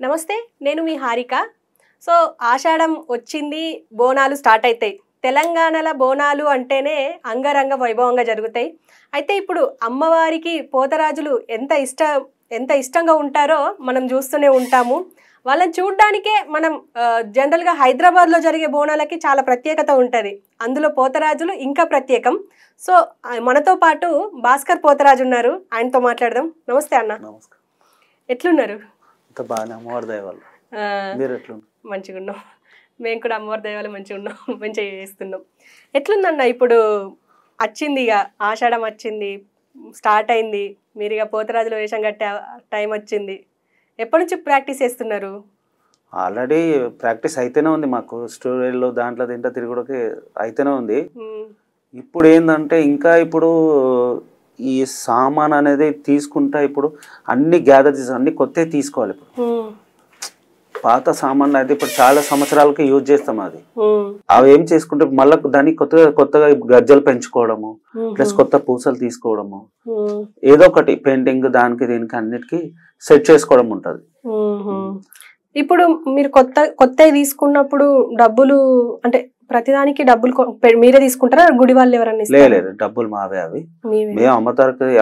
నమస్తే, నేను మీ హారిక. సో ఆషాఢం వచ్చింది, బోనాలు స్టార్ట్ అవుతాయి. తెలంగాణలో బోనాలు అంటేనే అంగరంగ వైభవంగా జరుగుతాయి. అయితే ఇప్పుడు అమ్మవారికి పోతరాజులు ఎంత ఇష్టంగా ఉంటారో మనం చూస్తూనే ఉంటాము. వాళ్ళని చూడడానికే మనం జనరల్గా హైదరాబాద్లో జరిగే బోనాలకి చాలా ప్రత్యేకత ఉంటుంది. అందులో పోతరాజులు ఇంకా ప్రత్యేకం. సో మనతో పాటు భాస్కర్ పోతరాజు ఉన్నారు, ఆయనతో మాట్లాడదాం. నమస్తే అన్న. నమస్కారం. ఎట్లున్నారు? బాగానే, అమ్మవారి దయ వల్ల. మీరు ఎట్లున్నారు? మంచిగా ఉన్నాం. మేము కూడా అమ్మవారి దయ వల్ల మంచిగా ఉన్నాం, మంచిగా చేస్తున్నాం. ఎట్లుందన్న ఇప్పుడు వచ్చింది, ఇక ఆషాఢం వచ్చింది, స్టార్ట్ అయింది, మీరు ఇక పోతరాజుల వేషం కట్టే టైం వచ్చింది. ఎప్పటి నుంచి ప్రాక్టీస్ చేస్తున్నారు? ఆల్రెడీ ప్రాక్టీస్ అయితేనే ఉంది, మాకు స్టూడియోలో దాంట్లో దీంట్లో తిరుగుడికి అయితేనే ఉంది. ఇప్పుడు ఏంటంటే ఇంకా ఇప్పుడు ఈ సామాన్ అనేది తీసుకుంటా, ఇప్పుడు అన్ని గ్యాదర్ చేసి అన్ని కొత్తవి తీసుకోవాలి. ఇప్పుడు పాత సామాన్లు అయితే ఇప్పుడు చాలా సంవత్సరాలకి యూజ్ చేస్తాం. అవి ఏం చేసుకుంటే మళ్ళీ దాన్ని కొత్తగా గజ్జలు పెంచుకోవడము, ప్లస్ కొత్త పూసలు తీసుకోవడము, ఏదో ఒకటి పెయింటింగ్ దానికి దీనికి అన్నిటికీ సెట్ చేసుకోవడం ఉంటుంది. ఇప్పుడు మీరు కొత్త తీసుకున్నప్పుడు డబ్బులు అంటే ప్రతిదానికి డబ్బులు మీరే తీసుకుంటారా, గుడి వాళ్ళు ఎవరన్నా? లేదు, డబ్బులు మావే. అవి మేము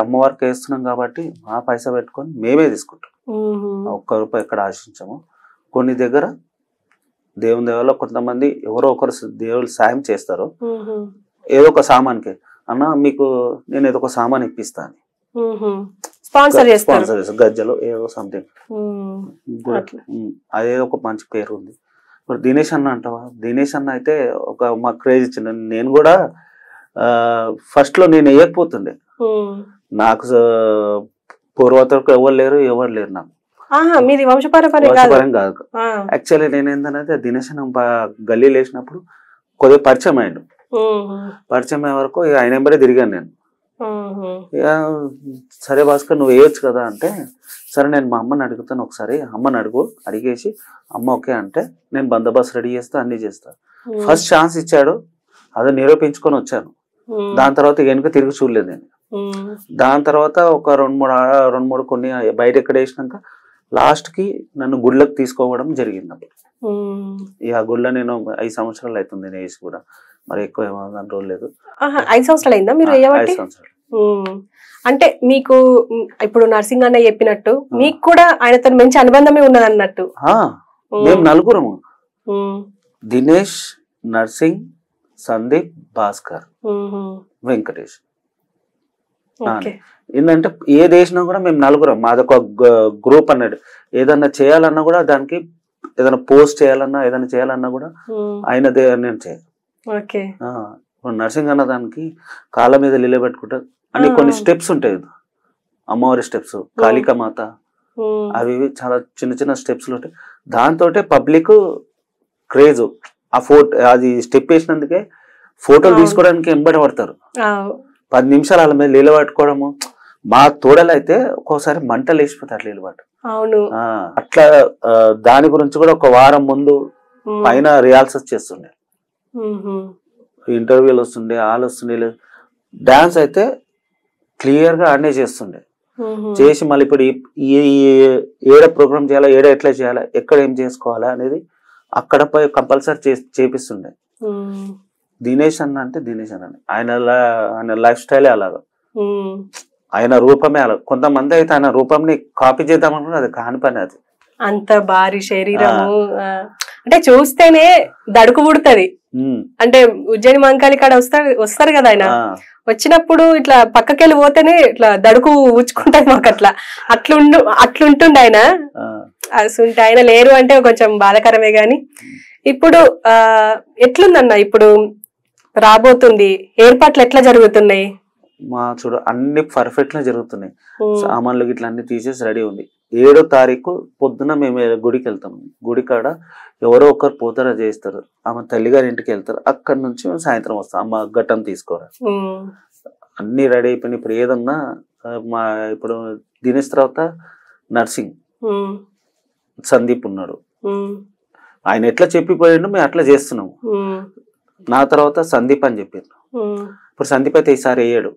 అమ్మవారికి వేస్తున్నాం కాబట్టి మా పైసా పెట్టుకొని మేమే తీసుకుంటాం. ఒక్క రూపాయి ఎక్కడ ఆశించాము. కొన్ని దగ్గర దేవుని దేవాలో కొంతమంది ఎవరో ఒకరు దేవుళ్ళు సాయం చేస్తారు. ఏదో ఒక సామాన్కి, అన్న మీకు నేను ఏదో ఒక సామాన్ ఇప్పిస్తాను, స్పాన్సర్ చేస్తారు, గజ్జలు ఏదో సంథింగ్. అదేదో ఒక మంచి పేరు ఉంది. ఇప్పుడు దినేష్ అన్న అంటావా? దినేష్ అన్న అయితే ఒక మా క్రేజ్ ఇచ్చిండు. నేను కూడా ఫస్ట్ లో నేను వేయకపోతుండే, నాకు పూర్వతకు ఎవరు లేరు నాకు. మీది వంశపారంపర్యం కాదు. యాక్చువల్లీ నేను ఏంటంటే దినేష్ అన్న గల్లీలు వేసినప్పుడు కొద్దిగా పరిచయం అయ్యాడు. పరిచయం అయ్యే వరకు ఆయన ఎంబడే తిరిగాను నేను. ఇక సరే భాస్కర్ నువ్వు వేయొచ్చు కదా అంటే, సరే నేను మా అమ్మని అడుగుతాను, ఒకసారి అమ్మని అడిగేసి అమ్మ ఓకే అంటే నేను బందోబస్తు రెడీ చేస్తా, అన్ని చేస్తా. ఫస్ట్ ఛాన్స్ ఇచ్చాడు, అది నిరూపించుకొని వచ్చాను. దాని తర్వాత వెనుక తిరిగి చూడలేదు నేను. దాని తర్వాత ఒక రెండు మూడు కొన్ని బయట ఎక్కడ వేసినాక లాస్ట్ కి నన్ను గుళ్ళకి తీసుకోవడం జరిగింది. ఇక గుళ్ళ నేను 5 సంవత్సరాలు అవుతుంది నేను వేసి కూడా, మరి ఎక్కువ ఏమో రోజులు లేదు. 5 సంవత్సరాలు అయిందా మీరు? 5 సంవత్సరాలు. అంటే మీకు ఇప్పుడు నర్సింగ్ అన్న చెప్పినట్టు మీకు కూడా ఆయనతో మంచి అనుబంధమే ఉన్నది అన్నట్టు. మేము నలుగురము, దినేష్, నర్సింగ్, సందీప్, భాస్కర్, వెంకటేష్. ఏంటంటే ఏ దేశం కూడా మేము నలుగురం, మాదొక గ్రూప్ అన్నాడు. ఏదన్నా చేయాలన్నా కూడా, దానికి ఏదైనా పోస్ట్ చేయాలన్నా ఏదైనా చేయాలన్నా కూడా ఆయనదే నేను చేయాలి. నర్సింగ్ అన్న దానికి కాళ్ళ మీద నిలబెట్టుకుంటా అని కొన్ని స్టెప్స్ ఉంటాయి, అమ్మవారి స్టెప్స్, కాళికామాత, అవి చాలా చిన్న చిన్న స్టెప్స్ ఉంటాయి. దాంతో పబ్లిక్ క్రేజ్. అది స్టెప్ వేసినందుకే ఫోటోలు తీసుకోవడానికి ఎంబడి పడతారు. 10 నిమిషాలు వాళ్ళ మీద నిలబెట్టుకోవడము. మా తోడలు అయితే ఒక్కోసారి మంటలు వేసిపోతారు నిలబట్టు. అట్లా దాని గురించి కూడా ఒక వారం ముందు పైన రిహార్సల్స్ చేస్తుండే, ఇంటర్వ్యూలు వస్తుండే, వాళ్ళు వస్తుండే. డాన్స్ అయితే క్లియర్ గా ఆడనే చేస్తుండే. చేసి మళ్ళీ ఇప్పుడు ఏడ ప్రోగ్రామ్ చేయాలా, ఏడ ఎట్లా చేయాలా, ఎక్కడ ఏం చేసుకోవాలా అనేది అక్కడ పోయి కంపల్సరీ చేపిస్తుండే. దినేష్ అన్న అంటే దినేష్ అన్న, ఆయన లైఫ్ స్టైలే అలాగా, ఆయన రూపమే అలా. కొంతమంది అయితే ఆయన రూపంని కాపీ చేద్దామనుకున్నా అది కాని పని. అది అంత భారీ శరీరము అంటే చూస్తేనే దడుకు పుడుతుంది. అంటే ఉజ్జయిని మంకాళి కాడ వస్తారు కదా ఆయన, వచ్చినప్పుడు ఇట్లా పక్కకెళ్ళి పోతేనే ఇట్లా దడుకు ఉచ్చుకుంటాయి మాకు. అట్లుంటుండే ఆయన. అసలు ఆయన లేరు అంటే కొంచెం బాధాకరమే గాని. ఇప్పుడు ఎట్లుందన్న, ఇప్పుడు రాబోతుంది, ఏర్పాట్లు ఎట్లా జరుగుతున్నాయి? మా చూడు అన్ని పర్ఫెక్ట్ గా జరుగుతున్నాయి. సామాన్లు ఇట్లా అన్ని తీసేసి రెడీ ఉంది. 7వ తారీఖు పొద్దున మేము గుడికి వెళ్తాం. గుడి కాడ ఎవరో ఒకరు పోతారా చేస్తారు, ఆమె తల్లిగారి ఇంటికి వెళ్తారు. అక్కడి నుంచి మేము సాయంత్రం వస్తాం అమ్మ ఘట్టం తీసుకోవడం. అన్ని రెడీ అయిపోయినాయి. ఇప్పుడు ఏదన్నా ఇప్పుడు దినేష్ తర్వాత నర్సింగ్, సందీప్ ఉన్నాడు. ఆయన ఎట్లా చెప్పిపోయాడు మేము అట్లా చేస్తున్నాము. నా తర్వాత సందీప్ అని చెప్పారు. ఇప్పుడు సందీప్ అయితే ఈసారి వేయడు.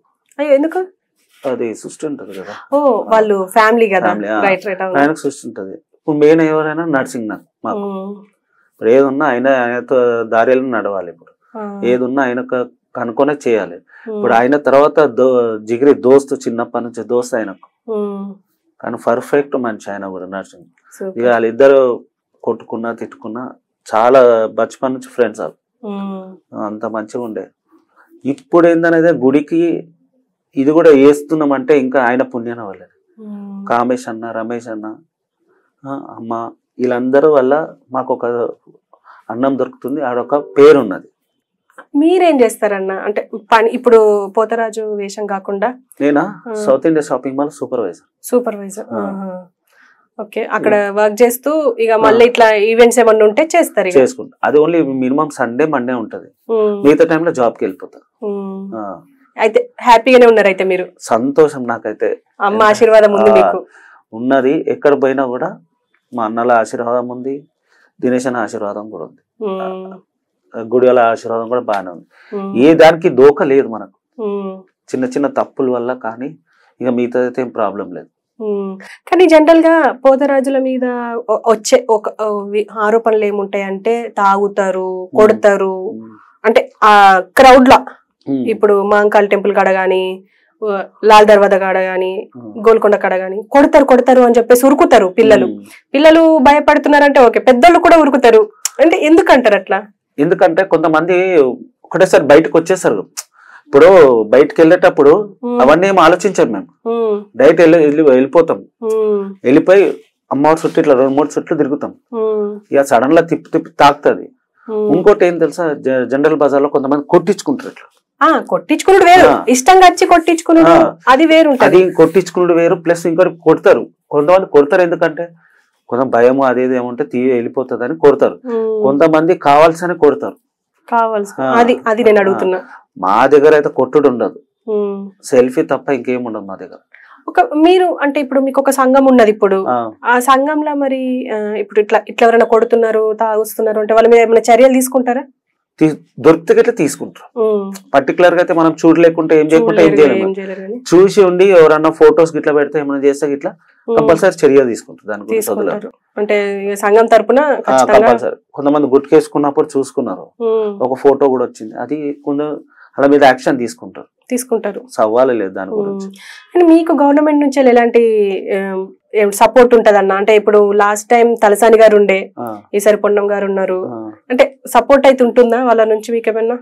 ఎందుకు? అది సృష్టి ఉంటది కదా, వాళ్ళు ఫ్యామిలీ కదా, ఆయనకు సృష్టి ఉంటది. ఇప్పుడు మెయిన్ ఎవరైనా నర్సింగ్ నాకు మాకు ఇప్పుడు ఏది ఉన్నా ఆయనతో దారిలో నడవాలి. ఇప్పుడు ఏది ఉన్నా ఆయన కనుక్కొనే చేయాలి. ఇప్పుడు ఆయన తర్వాత జిగిరి దోస్తు, చిన్నప్పటి నుంచి దోస్తు ఆయనకు, కానీ పర్ఫెక్ట్ మనిషి ఆయన కూడా నర్సింగ్. ఇక వాళ్ళిద్దరు కొట్టుకున్నా తిట్టుకున్నా చాలా బచ్పన్ నుంచి ఫ్రెండ్స్ వాళ్ళు, అంత మంచిగా ఉండే. ఇప్పుడు ఏందనేది గుడికి ఇది కూడా వేస్తున్నామంటే ఇంకా ఆయన పుణ్యాన వల్లే. కామేష్ అన్న, రమేష్ అన్న, అమ్మ వీళ్ళందరూ వల్ల మాకు ఒక అన్నం దొరుకుతుంది, ఆడొక పేరు ఉన్నది. మీరేం చేస్తారన్న అంటే పని? ఇప్పుడు పోతరాజు వేషం కాకుండా నేనా south India shopping mall supervisor. Okay, అక్కడ వర్క్ చేస్తూ ఇక మళ్ళీ ఇట్లా ఈవెంట్స్ ఏమన్నా ఉంటే చేసుకుంటా. అది ఓన్లీ మినిమం సండే మండే ఉంటది, మిగతా టైంలో జాబ్ కి వెళ్ళిపోతా. అయితే హ్యాపీగానే ఉన్నారు అయితే మీరు? సంతోషం నాకైతే, అమ్మ ఆశీర్వాదం ఉంది మీకు ఉన్నది. ఎక్కడ పోయినా కూడా మా అన్నల ఆశీర్వాదం ఉంది, దినేష్ అన్న ఆశీర్వాదం కూడా ఉంది, గుడివాళ్ళ ఆశీర్వాదం కూడా బాగానే ఉంది. ఏ దానికి దోక లేదు మనకు, చిన్న చిన్న తప్పుల వల్ల. కానీ ఇక మిగతా అయితే ఏం ప్రాబ్లం లేదు. కానీ జనరల్ గా పోతరాజుల మీద వచ్చే ఒక ఆరోపణలు ఏముంటాయి అంటే తాగుతారు, కొడతారు, అంటే ఆ క్రౌడ్ లా ఇప్పుడు మాంకాల్ టెంపుల్ కాడ గాని, లాల్ దర్వాజా కాడ గాని, గోల్కొండ కాడ గాని కొడతారు అని చెప్పేసి ఉరుకుతారు. పిల్లలు భయపడుతున్నారంటే ఓకే, పెద్దోళ్ళు కూడా ఉరుకుతారు. అంటే ఎందుకంటారు అట్లా? ఎందుకంటే కొంతమంది ఒకటేసారి బయటకు వచ్చేసారు. ఇప్పుడు బయటకు వెళ్ళేటప్పుడు అవన్నీ ఏం ఆలోచించాం మేము, డైరెక్ట్ వెళ్ళిపోతాం. వెళ్ళిపోయి అమ్మవారి చుట్టూ ఇట్లా 2-3 చుట్లు తిరుగుతాం. ఇక సడన్ లా తిప్పి తాకుతుంది. ఇంకోటి ఏం తెలుసా, జనరల్ బజార్ లో కొంతమంది కొట్టించుకుంటారు. ఇట్లా కొట్టించుకున్నాడు వేరు, ఇష్టంగా వచ్చి కొట్టించుకున్నాడు అది వేరు. అది కొట్టించుకున్నాడు వేరు, ప్లస్ ఇంకోటి కొడతారు. కొంతమంది కొడతారు ఎందుకంటే కొంత భయం అదేది ఏమంటే వెళ్ళిపోతుంది అని కొడతారు. కొంతమంది కావాల్సని కొడతారు. అది నేను అడుగుతున్నా. మా దగ్గర అయితే కొట్టుడు ఉండదు, సెల్ఫీ తప్ప ఇంకేం ఉండదు మా దగ్గర. మీరు అంటే ఇప్పుడు మీకు ఒక సంఘం ఉన్నది. ఇప్పుడు ఆ సంఘంలో మరి ఇప్పుడు ఇట్లా ఎవరైనా కొడుతున్నారు, తాగుస్తున్నారు అంటే వాళ్ళ మీద ఏమైనా చర్యలు తీసుకుంటారా? దొరికితే గట్లా తీసుకుంటారు. పర్టికులర్ గా అయితే మనం చూడలేకుంటే ఏం చేయకుండా ఏం చేయలేము. చూసి ఉండి ఎవరన్నా ఫొటోస్ గిట్లా పెడితే ఏమైనా చేస్తే గిట్లా కంపల్సరీ చర్య తీసుకుంటారు. దాని గురించి అంటే సంఘం తరపున కంపల్సరీ. కొంతమంది గుర్తుకేసుకున్నప్పుడు చూసుకున్నారు, ఒక ఫోటో కూడా వచ్చింది, అది అలా మీద యాక్షన్ తీసుకుంటారు. సవాలు లేదు దాని గురించి. మీకు గవర్నమెంట్ నుంచి ఎలాంటి సపోర్ట్ ఉంటదన్న? అంటే ఇప్పుడు లాస్ట్ టైం తలసాని గారు ఉండే, ఈసారి పొన్నం గారు ఉన్నారు, అంటే సపోర్ట్ అయితే ఉంటుందా వాళ్ళ నుంచి మీకు ఏమన్నా?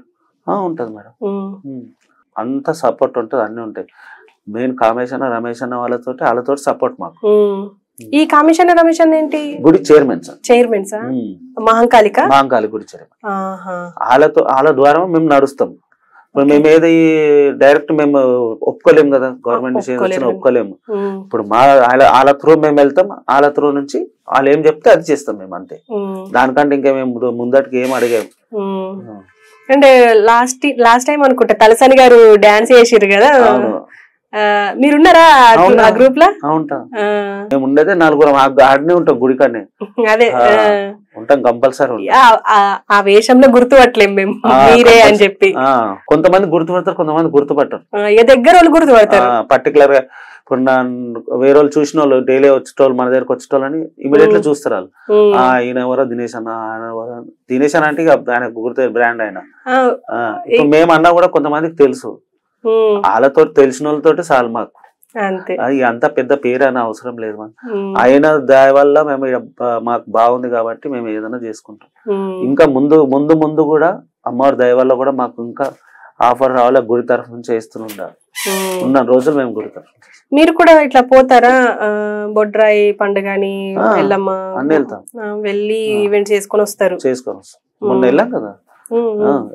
ఉంటది మేడం, అంత సపోర్ట్ ఉంటది, అన్ని ఉంటాయి. మెయిన్ కామేష్ అన్న, రమేష్ అన్న వాళ్ళతో సపోర్ట్ మాకు. ఈ కామేష్ అన్న, రమేష్ అన్న ఏంటి? గుడి చైర్మన్ మహంకాళి గుడి చైర్మన్. వాళ్ళ ద్వారా మేము నడుస్తాం. ఇప్పుడు మేము ఏది డైరెక్ట్ మేము ఒప్పుకోలేము కదా, గవర్నమెంట్ ఒప్పుకోలేము. ఇప్పుడు వాళ్ళ త్రూ మేము వెళ్తాం, వాళ్ళ త్రూ నుంచి వాళ్ళు ఏం చెప్తే అది చేస్తాం మేము, అంతే. దానికంటే ఇంకా మేము ముందటికి ఏం అడిగాము. అంటే లాస్ట్ టైం అనుకుంటా తలసాని గారు డాన్స్ చేసిర్రు కదా, మీరున్నారా ఆ గ్రూప్ లో? మేము ఉండేదే 4 ఆడనే ఉంటాం, గుడికాడనే అదే ఉంటాం కంపల్సరీ. ఆ వేషంలో గుర్తుపట్టలేము మేము మీరే అని చెప్పి. కొంతమంది గుర్తుపడతారు, కొంతమంది గుర్తుపట్టారు. దగ్గర వాళ్ళు గుర్తుపడతారు. పర్టికులర్ గా ఇప్పుడు వేరే వాళ్ళు చూసిన వాళ్ళు, డైలీ వచ్చేటోళ్ళు, మన దగ్గరకు వచ్చేటోళ్ళని ఇమీడియట్ గా చూస్తారు వాళ్ళు. ఈయన ఎవరో దినేష్ అన్న, దినేష్ అన్న అంటే ఆయన గుర్తు బ్రాండ్ ఆయన. ఇప్పుడు మేము అన్నా కూడా కొంతమందికి తెలుసు, వాళ్ళతో తెలిసిన వాళ్ళతోటి చాలు మాకు. అంత పెద్ద పేరు అని అవసరం లేదు. ఆయన దాని వల్ల మేము మాకు బాగుంది కాబట్టి మేము ఏదైనా చేసుకుంటాం. ఇంకా ముందు కూడా అమ్మవారి దయ వల్ల కూడా మాకు ఇంకా ఆఫర్ రావాలి, గుడి తరఫు నుంచి చేస్తుండాలి. ఉన్న రోజులు మేము గుడి తరఫు. మీరు కూడా ఇట్లా పోతారా? బొడ్రాయి పండుగ అని వెళ్ళమ్మ అన్ని వెళ్తాం, వెళ్ళి ఈవెంట్ చేసుకొని వస్తారు. మొన్న వెళ్ళాం కదా,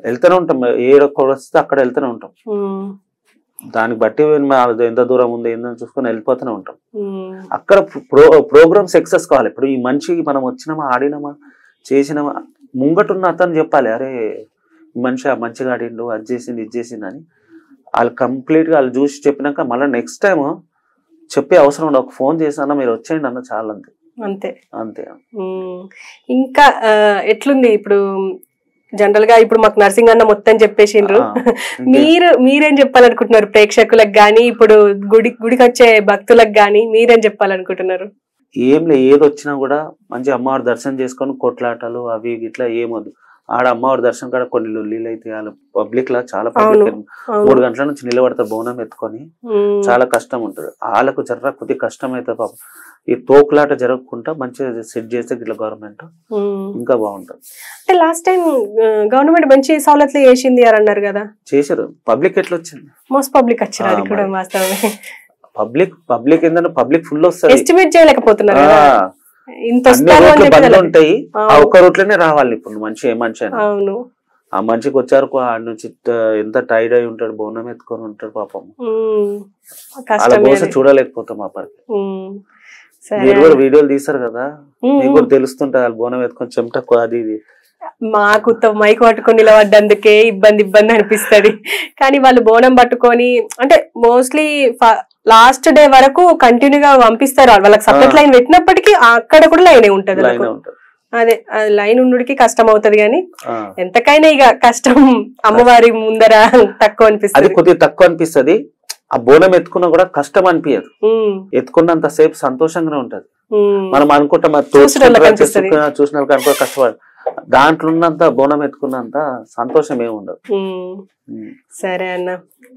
వెళ్తూనే ఉంటాం. ఏడొక్కడు వస్తే అక్కడ వెళ్తూనే ఉంటాం. దానికి బట్టి ఎంత దూరం ఉంది ఏందని చూసుకొని వెళ్ళిపోతూనే ఉంటాం. అక్కడ ప్రోగ్రామ్ సక్సెస్ కావాలి. ఇప్పుడు ఈ మనిషి మనం వచ్చినామా, ఆడినామా, చేసినామా, ముంగటున్న అతను చెప్పాలి, అరే ఈ మనిషి మంచిగా ఆడిండు, అది చేసింది ఇది చేసింది అని. వాళ్ళు కంప్లీట్ గా వాళ్ళు చూసి చెప్పినాక మళ్ళీ నెక్స్ట్ టైం చెప్పే అవసరం ఉండదు. ఒక ఫోన్ చేసినా మీరు వచ్చేయండి అన్న చాలా, అంతే. ఇంకా ఎట్లుంది ఇప్పుడు జనరల్ గా? ఇప్పుడు మాకు నర్సింగ్ అన్న మొత్తం చెప్పేసిండ్రు. మీరేం చెప్పాలనుకుంటున్నారు ప్రేక్షకులకు గానీ, ఇప్పుడు గుడికి వచ్చే భక్తులకు గానీ మీరేం చెప్పాలనుకుంటున్నారు? ఏం లే, ఏది వచ్చినా కూడా మంచి అమ్మవారి దర్శనం చేసుకొని కొట్లాటలు అవి ఇట్లా ఏమొద్దు. ఆడ అమ్మవారి దర్శనం కాడ కొన్ని లొల్లీలు అయితే వాళ్ళ పబ్లిక్ లా చాలా పబ్లిక్ 3 గంటల నుంచి నిలబడతారు బోనం ఎత్తుకొని, చాలా కష్టం ఉంటుంది వాళ్ళకు. జర్ర కొద్దిగా కష్టం అయితే పాపం. ఈ తోకులాట జరగకుండా మంచిగా సెట్ చేస్తే ఇట్లా గవర్నమెంట్ ఇంకా బాగుంటుంది. అంటే లాస్ట్ టైం గవర్నమెంట్ మంచి సౌలతులు చేసింది అని అన్నారు కదా, చేశారు. పబ్లిక్ ఎట్లా వచ్చింది? మోస్ట్ పబ్లిక్ వచ్చారు, అది కూడా వాస్తవమే. పబ్లిక్ ఏంటంటే పబ్లిక్ ఫుల్ వస్తుంది, ఎస్టిమేట్ చేయలేకపోతున్నారు కదా. ఉంటాయి ఆ ఒక్క రూట్లోనే రావాలి. ఇప్పుడు మనిషి ఏ మనిషి అయినా ఆ మనిషికి వచ్చారు ఆడ నుంచి ఎంత టైర్డ్ అయి ఉంటాడు, బోనం ఎత్తుకొని ఉంటాడు పాపం. అలా కోసం చూడలేకపోతాం అప్పటికి. మీరు కూడా వీడియోలు తీసారు కదా, మీకు కూడా తెలుస్తుంటది వాళ్ళు బోనం ఎత్తుకొని చెమటకు అది ఇది. మాకు మైక్ పట్టుకొని నిలబడ్డందుకే ఇబ్బంది అనిపిస్తుంది. కానీ వాళ్ళు బోనం పట్టుకొని అంటే మోస్ట్లీ లాస్ట్ డే వరకు కంటిన్యూగా పంపిస్తారు. వాళ్ళకి సపరేట్ లైన్ పెట్టినప్పటికీ అక్కడ కూడా లైనే ఉంటది. అదే లైన్ ఉండుడికి కష్టం అవుతది, కానీ ఎంతకైనా ఇక కష్టం అమ్మవారి ముందర తక్కువ అనిపిస్తుంది. అది కొద్దిగా తక్కువ అనిపిస్తుంది. ఆ బోనం ఎత్తుకున్నా కూడా కష్టం అనిపించదు, ఎత్తుకున్నంత సేపు సంతోషంగానే ఉంటది. మనం అనుకుంటాం చూసిన కనుక కష్టపడి, దాంట్లో ఉన్నంత బోనం ఎత్తుకున్నంత సంతోషం ఏమి ఉండదు. సరే అన్న,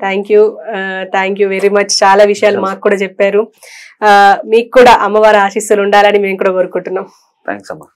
థ్యాంక్ యూ వెరీ మచ్. చాలా విషయాలు మాకు కూడా చెప్పారు. మీకు కూడా అమ్మవారి ఆశీస్సులు ఉండాలని మేము కూడా కోరుకుంటున్నాం. థ్యాంక్స్ అమ్మా.